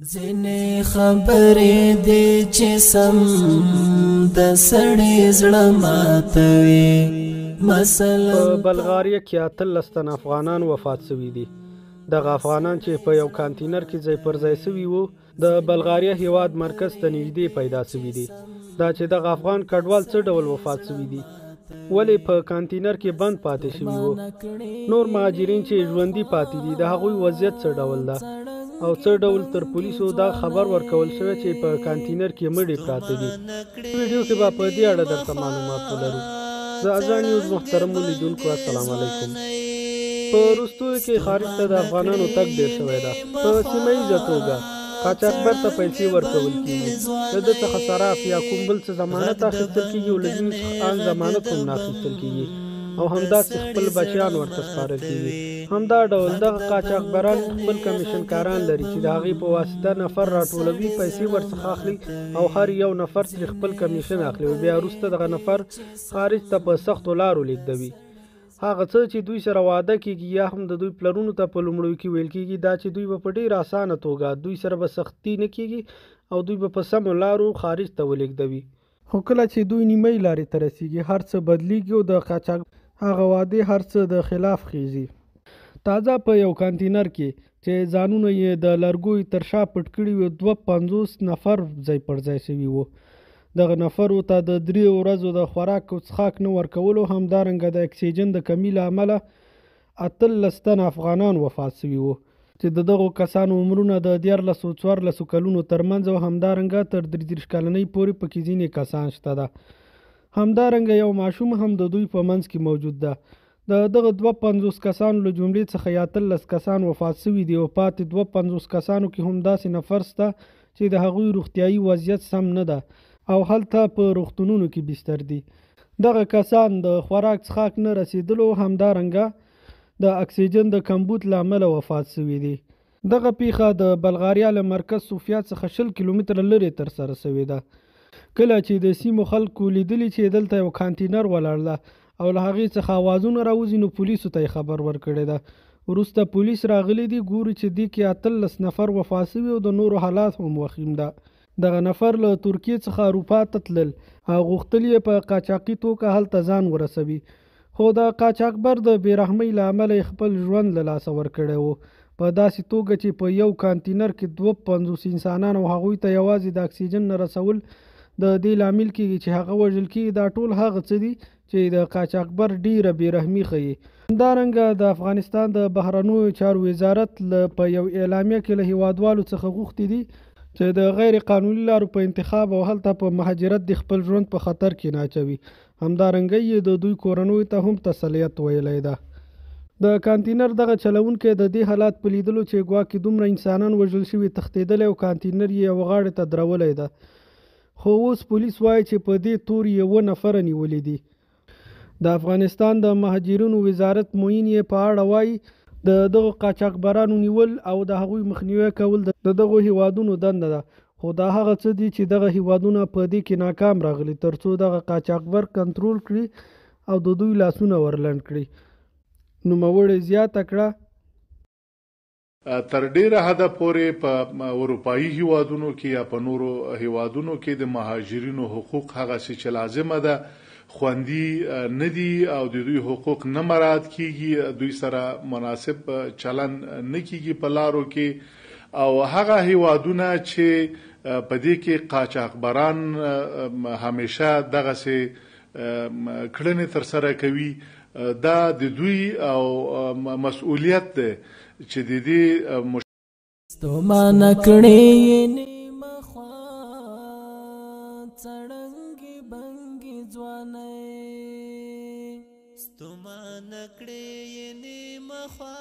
زینې خبرې دي چې سم د سړی زړه ماتوي. مثلا په بلغاریا کې 18 تن افغانان وفات شوي دي. دغه افغانان چې په یو کانتینر کې ځای پر ځای شوي وو د بلغاریا هیواد مرکز ته نږدې پیدا شوي دي. دا چې دغه افغان کډوال څه ډول وفات شوي دي، ولې په کانتینر کې بند پاتې شوي وو. نور مهاجرین چې ژوندي پاتې دي د هغوی وضعیت څه ډول ده او څه ډول تر پولیسو دا خبر ورکول شوی چې په کانتینر کې مړي پراته دي. ویډیو کې به په دې اړه درته معلومات ولرو. زه ازان نیوز محترمو لیدونکو السلام علیکم. په وروستیو کې خارج ته د افغانانو تګ ډېر شوی ده. په سیمه ییزه توګه قاچاقبر ته پیسې ورکول کېږي، د ده څخه صراف یا کوم بل څه ضمانت اخیستل کېږي او له ځینې څخه ان ضمانت هم نه اخیستل کېږي او همداسې خپل بچیان ورته سپارل کېږي. همدا ډول دغه قاچاقبران خپل کمیشنکاران لري چې د هغې په واسطه نفر راټولوي، پیسې ورڅخه اخلي او هر یو نفر ترې خپل کمیشن اخلي او بیا وروسته دغه نفر خارج ته په سختو لارو لیږدوي. هغه څه چې دوی سره وعده کېږي یا هم د دوی پلرونو ته په لومړیو کې ویل کېږي دا چې دوی به په ډېره اسانه توګه دوی سره به سختي نه کېږي او دوی به په سمو لارو خارج ته ولېږدوي. خو کله چې دوی نیمۍ لارې ته رسېږي هر څه بدلیږي او د قاچاق هغه وعدې هر څه د خلاف خیږي. تازه په یو کانتینر کې چې ځانونه یې د لرګیو تر شا پټ کړي وو 52 نفر ځای پر ځای شوي وو. دغه نفرو ته د 3 ورځو د خوراک او څښاک نه ورکولو، همدارنګه د اکسیجن د کمي له امله 18 تن افغانان وفات شوي وو چې د دغو کسانو عمرونه د 14 او 14 کلونو ترمنځ او همدارنګه تر 33 کلنۍ پورې پکې ځینې کسان شته ده. همدارنګه یو ماشوم هم د دوی په منځ کې موجود ده. د دغه 52 کسانو له جملې څخه 13 کسان وفات شوي دي او پاتې 52 کسانو کې هم داسې نفر شته چې د هغوی روغتیایي وضعیت سم نه ده او هلته په روغتونونو کې بستر دي. دغه کسان د خوراک څښاک نه رسیدلو همدارنګه د اکسیجن د کمبود له امله وفات شوي دي. دغه پیښه د بلغاریا له مرکز صوفیا څخه 20 کیلومتره لرې ترسره شوې ده. کله چې د سیمو خلکو لیدلي چې دلته یو کانتینر ولاړ ده او له هغې څخه اوازونه راوځي نو پولیسو ته یې خبر ورکړی ده. وروسته پولیس راغلي دي، ګوري چې دې کې 18 نفر وفات شوي او د نورو حالات هم وخیم ده. دغه نفر له ترکیې څخه اروپا ته تلل او غوښتل یې په قاچاقي توګه هلته ځان ورسوي، خو د قاچاقبر د بېرحمۍ له امله یې خپل ژوند له لاسه ورکړی و په داسې توګه چې په یو کانتینر کې 52 انسانان او هغوی ته یوازې د اکسیجن نه رسول د دې لامل کېږي چې هغه وژل کېږي. دا ټول هغه څه دي چې د قاچاقبر ډیره بېرحمي ښیي. همدارنګه د افغانستان د بهرنیو چارو وزارت په یو اعلامیه کې له هیوادوالو څخه غوښتي دي چې د غیر قانوني لارو په انتخاب او هلته په مهاجرت د خپل ژوند په خطر کې نه اچوي. همدارنګه یې د دوی کورنیو ته هم تسلیت ویلی ده. د کانتینر دغه چلونکی د دې حالات په لیدلو چې ګواکې دومره انسانان وژل شوي تښتېدلی او کانتینر یې یوه غاړې ته درولی ده، خو اوس پولیس وایي چې په دې تور یې 7 نفره نیولي دي. د افغانستان د مهاجرینو وزارت معین یې په اړه وایي د دغو قاچاقبرانو نیول او د هغوی مخنیوی کول د دغو هیوادونو دنده ده، خو دا هغه څه دي چې دغه هیوادونه په دې کې ناکام راغلي ترڅو دغه قاچاقبر کنټرول کړي او د دوی لاسونه ورلنډ کړي. نوموړې زیاته کړه تر ډیره حده پورې په اروپایي هیوادونو کې یا په نورو هیوادونو کې د مهاجرینو حقوق هغه چې لازمه ده خوندي نه دي او د دوی حقوق نه مراعات کیږي، دوی سره مناسب چلن نه کیږي په لارو کې. او هغه هیوادونه چې په دې کې قاچاقبران همیشه دغسې کړنې ترسره کوي دا د دوی او مسؤلیت دی چې د دې ستومانه کړې نیمه خوا څړنګې بنګې ځوانۍ، ستومانه کړې نیمه خوا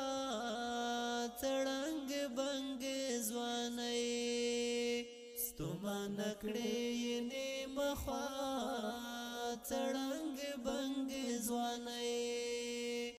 څړنګې بنګې ځوانۍ، ستومانه کړې نیمه خوا څړنګې بنګې ځوانۍ.